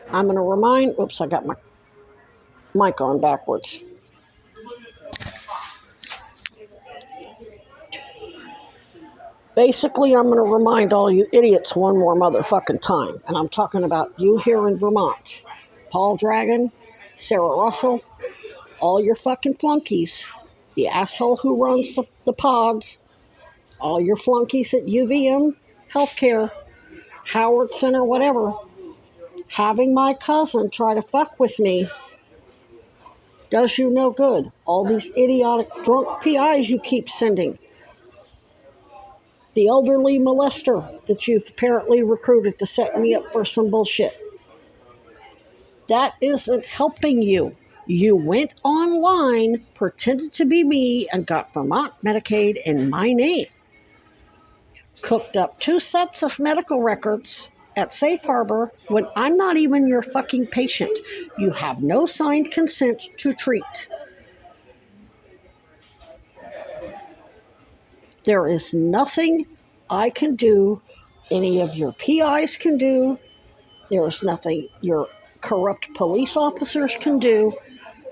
I'm going to remind, oops, I got my mic on backwards. Basically, I'm going to remind all you idiots one more motherfucking time. And I'm talking about you here in Vermont. Paul Dragon, Sarah Russell, all your fucking flunkies, the asshole who runs the pods, all your flunkies at UVM Healthcare, Howard Center, whatever, having my cousin try to fuck with me does you no good. All these idiotic drunk PIs you keep sending. The elderly molester that you've apparently recruited to set me up for some bullshit. That isn't helping you. You went online, pretended to be me, and got Vermont Medicaid in my name. Cooked up 2 sets of medical records at Safe Harbor when I'm not even your fucking patient. You have no signed consent to treat. There is nothing I can do, any of your PIs can do. There is nothing your corrupt police officers can do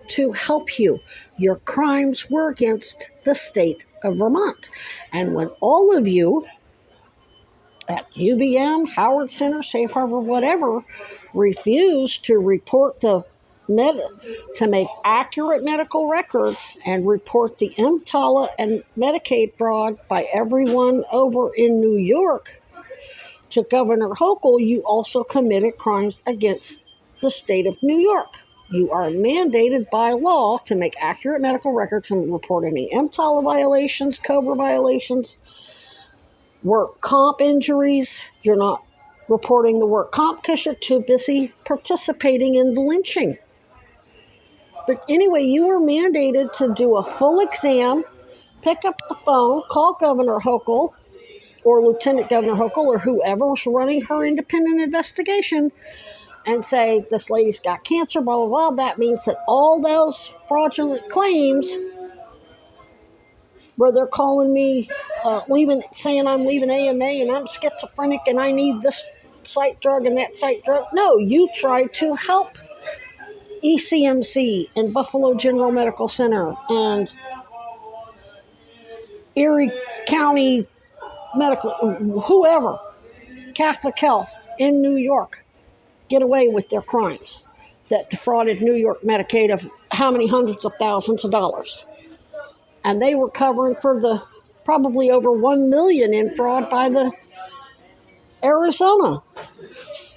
to help you. Your crimes were against the state of Vermont. And when all of you at UVM, Howard Center, Safe Harbor, whatever, refuse to report to make accurate medical records and report the EMTALA and Medicaid fraud by everyone over in New York to Governor Hochul, you also committed crimes against the state of New York. You are mandated by law to make accurate medical records and report any EMTALA violations, COBRA violations, work comp injuries. You're not reporting the work comp because you're too busy participating in the lynching. But anyway, you were mandated to do a full exam, pick up the phone, call Governor Hochul or Lieutenant Governor Hochul or whoever's running her independent investigation and say, this lady's got cancer, blah, blah, blah. That means that all those fraudulent claims where they're calling me, saying I'm leaving AMA and I'm schizophrenic and I need this psych drug and that psych drug. No, you tried to help ECMC and Buffalo General Medical Center and Erie County Medical, whoever, Catholic Health in New York, get away with their crimes that defrauded New York Medicaid of how many hundreds of thousands of dollars. And they were covering for the probably over $1 million in fraud by the Arizona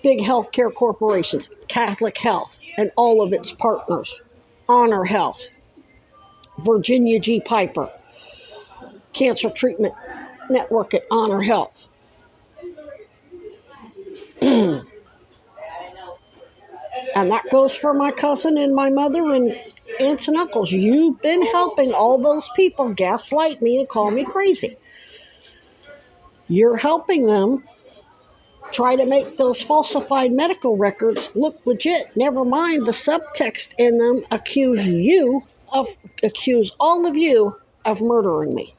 big healthcare corporations, Catholic Health and all of its partners, Honor Health, Virginia G. Piper, Cancer Treatment Network at Honor Health. And that goes for my cousin and my mother and aunts and uncles. You've been helping all those people gaslight me and call me crazy. You're helping them try to make those falsified medical records look legit. Never mind the subtext in them accuse all of you of murdering me.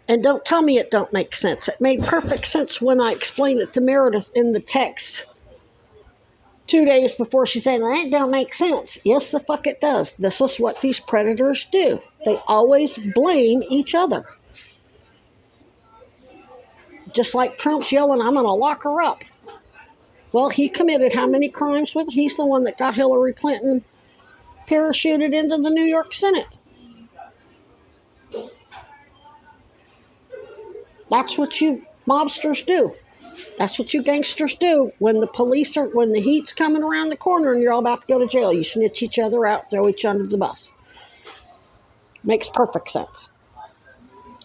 And don't tell me it don't make sense. It made perfect sense when I explained it to Meredith in the text 2 days before she said, that don't make sense. Yes, the fuck it does. This is what these predators do. They always blame each other. Just like Trump's yelling, I'm going to lock her up. Well, he committed how many crimes with? He's the one that got Hillary Clinton parachuted into the New York Senate. That's what you mobsters do. That's what you gangsters do when the heat's coming around the corner and you're all about to go to jail. You snitch each other out, throw each other under the bus. Makes perfect sense.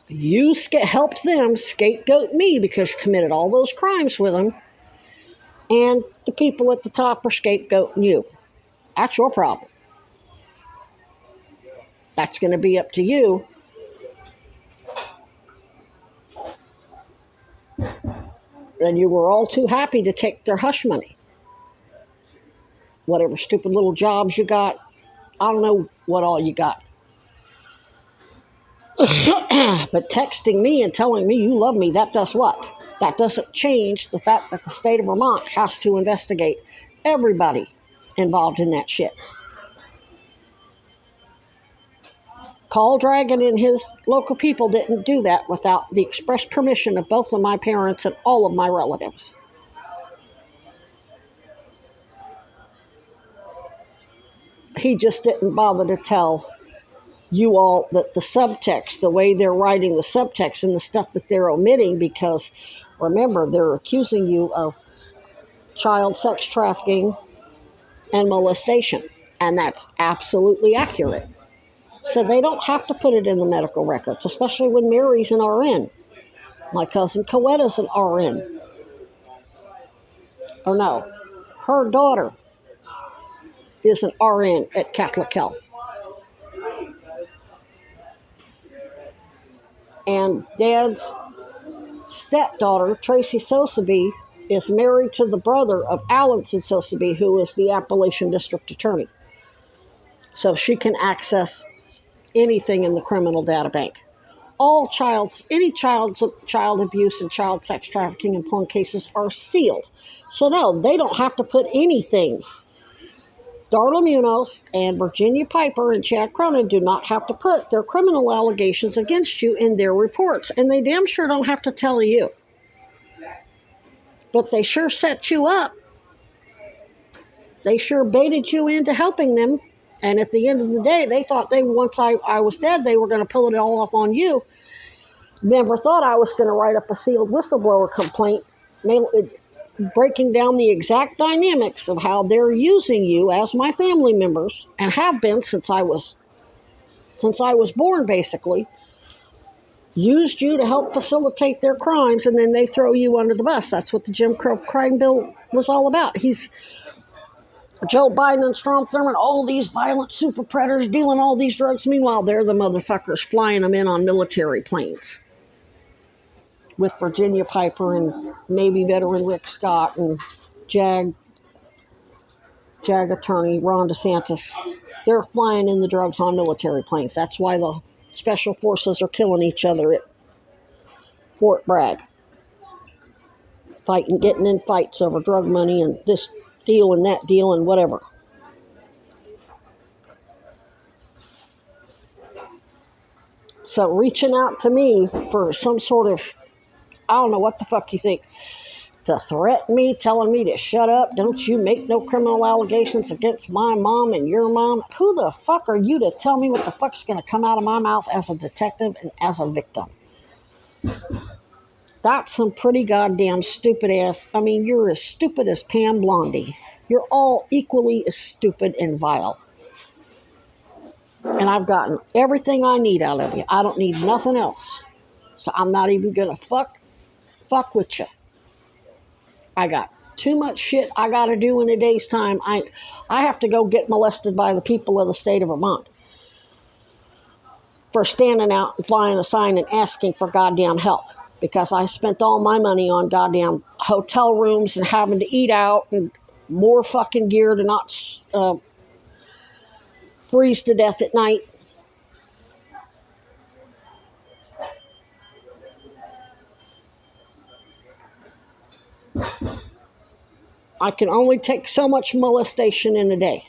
You helped them scapegoat me because you committed all those crimes with them, and the people at the top are scapegoating you. That's your problem. That's going to be up to you. And you were all too happy to take their hush money. Whatever stupid little jobs you got, I don't know what all you got. But texting me and telling me you love me, that does what? That doesn't change the fact that the state of Vermont has to investigate everybody involved in that shit. Paul Dragon and his local people didn't do that without the express permission of both of my parents and all of my relatives. He just didn't bother to tell you all that the subtext, the way they're writing the subtext and the stuff that they're omitting, because remember, they're accusing you of child sex trafficking and molestation. And that's absolutely accurate. So they don't have to put it in the medical records, especially when Mary's an RN. My cousin Coetta's an RN. Oh no, her daughter is an RN at Catholic Health. And Dad's stepdaughter, Tracy Sosebee, is married to the brother of Allinson Sosebee, who is the Appalachian District Attorney. So she can access anything in the criminal data bank. Any child abuse and child sex trafficking and porn cases are sealed. So no, they don't have to put anything. Darla Munoz and Virginia Piper and Chad Cronin do not have to put their criminal allegations against you in their reports, and they damn sure don't have to tell you. But they sure set you up. They sure baited you into helping them, and at the end of the day, they thought once I was dead, they were going to pull it all off on you. Never thought I was going to write up a sealed whistleblower complaint, breaking down the exact dynamics of how they're using you as my family members, and have been since I was born, basically. Used you to help facilitate their crimes, and then they throw you under the bus. That's what the Jim Crow crime bill was all about. Joe Biden and Strom Thurmond, all these violent super predators dealing all these drugs. Meanwhile, they're the motherfuckers flying them in on military planes. With Virginia Piper and Navy veteran Rick Scott and JAG attorney Ron DeSantis. They're flying in the drugs on military planes. That's why the special forces are killing each other at Fort Bragg. Getting in fights over drug money and this deal and that deal and whatever. So reaching out to me for some sort of, I don't know what the fuck you think, to threaten me, telling me to shut up, don't you make no criminal allegations against my mom and your mom. Who the fuck are you to tell me what the fuck's going to come out of my mouth as a detective and as a victim? That's some pretty goddamn stupid ass. I mean, you're as stupid as Pam Blondie. You're all equally as stupid and vile. And I've gotten everything I need out of you. I don't need nothing else. So I'm not even going to fuck with you. I got too much shit I got to do in a day's time. I have to go get molested by the people of the state of Vermont for standing out and flying a sign and asking for goddamn help, because I spent all my money on goddamn hotel rooms and having to eat out and more fucking gear to not freeze to death at night. I can only take so much molestation in a day.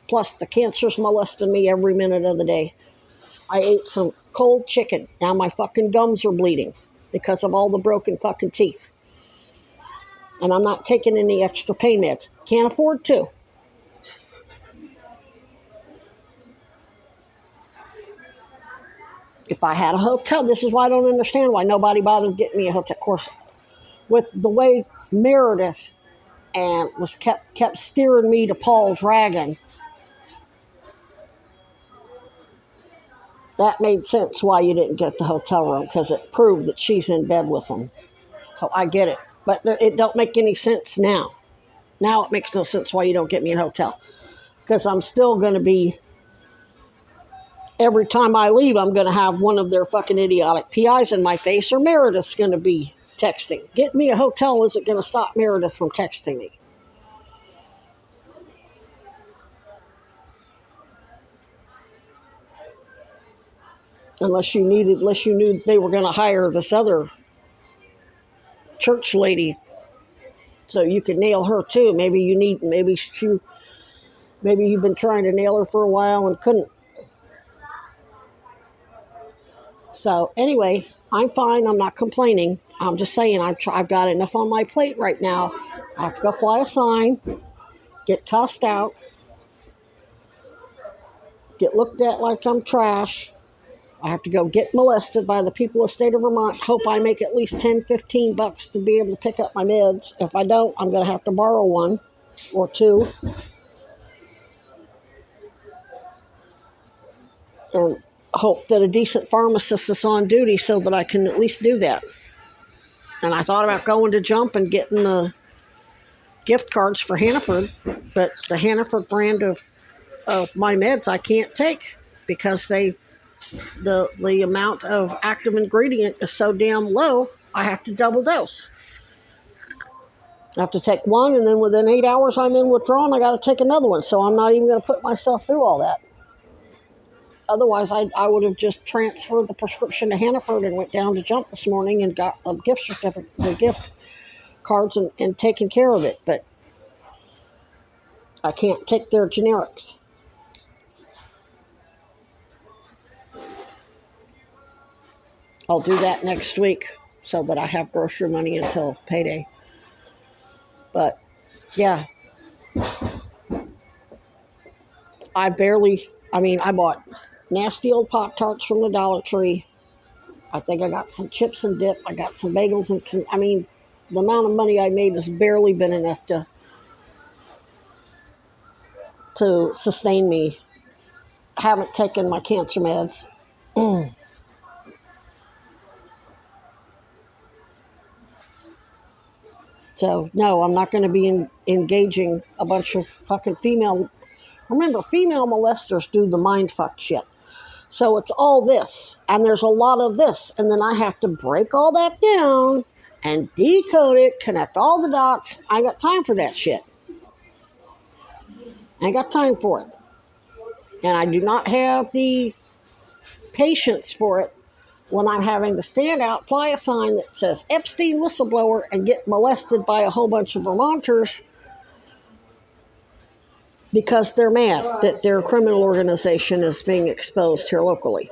Plus, the cancer's molesting me every minute of the day. I ate some cold chicken. Now my fucking gums are bleeding because of all the broken fucking teeth. And I'm not taking any extra pain meds. Can't afford to. If I had a hotel, this is why I don't understand why nobody bothered getting me a hotel. Of course, with the way Meredith and was kept steering me to Paul Dragon, that made sense why you didn't get the hotel room, because it proved that she's in bed with him. So I get it. But it don't make any sense now. Now it makes no sense why you don't get me a hotel. Because I'm still going to be, every time I leave, I'm going to have one of their fucking idiotic PIs in my face, or Meredith's going to be texting. Get me a hotel isn't going to stop Meredith from texting me. Unless you knew they were going to hire this other church lady, so you could nail her too. Maybe you've been trying to nail her for a while and couldn't. So anyway, I'm fine. I'm not complaining. I'm just saying I've got enough on my plate right now. I have to go fly a sign, get cussed out, get looked at like I'm trash. I have to go get molested by the people of the state of Vermont. Hope I make at least $10-15 to be able to pick up my meds. If I don't, I'm going to have to borrow one or two. And hope that a decent pharmacist is on duty so that I can at least do that. And I thought about going to Jump and getting the gift cards for Hannaford, but the Hannaford brand of my meds I can't take because the amount of active ingredient is so damn low, I have to double dose. I have to take one, and then within 8 hours I'm in withdrawal, and I got to take another one. So I'm not even going to put myself through all that. Otherwise, I would have just transferred the prescription to Hannaford and went down to Jump this morning and got a gift certificate, the gift cards, and taken care of it. But I can't take their generics. I'll do that next week so that I have grocery money until payday. But yeah, I bought nasty old Pop-Tarts from the Dollar Tree. I think I got some chips and dip. I got some bagels. The amount of money I made has barely been enough to sustain me. I haven't taken my cancer meds. So, no, I'm not going to be engaging a bunch of fucking female. Remember, female molesters do the mindfuck shit. So it's all this, and there's a lot of this, and then I have to break all that down and decode it, connect all the dots. I got time for that shit. I got time for it. And I do not have the patience for it when I'm having to stand out, fly a sign that says Epstein whistleblower, and get molested by a whole bunch of Vermonters because they're mad that their criminal organization is being exposed here locally.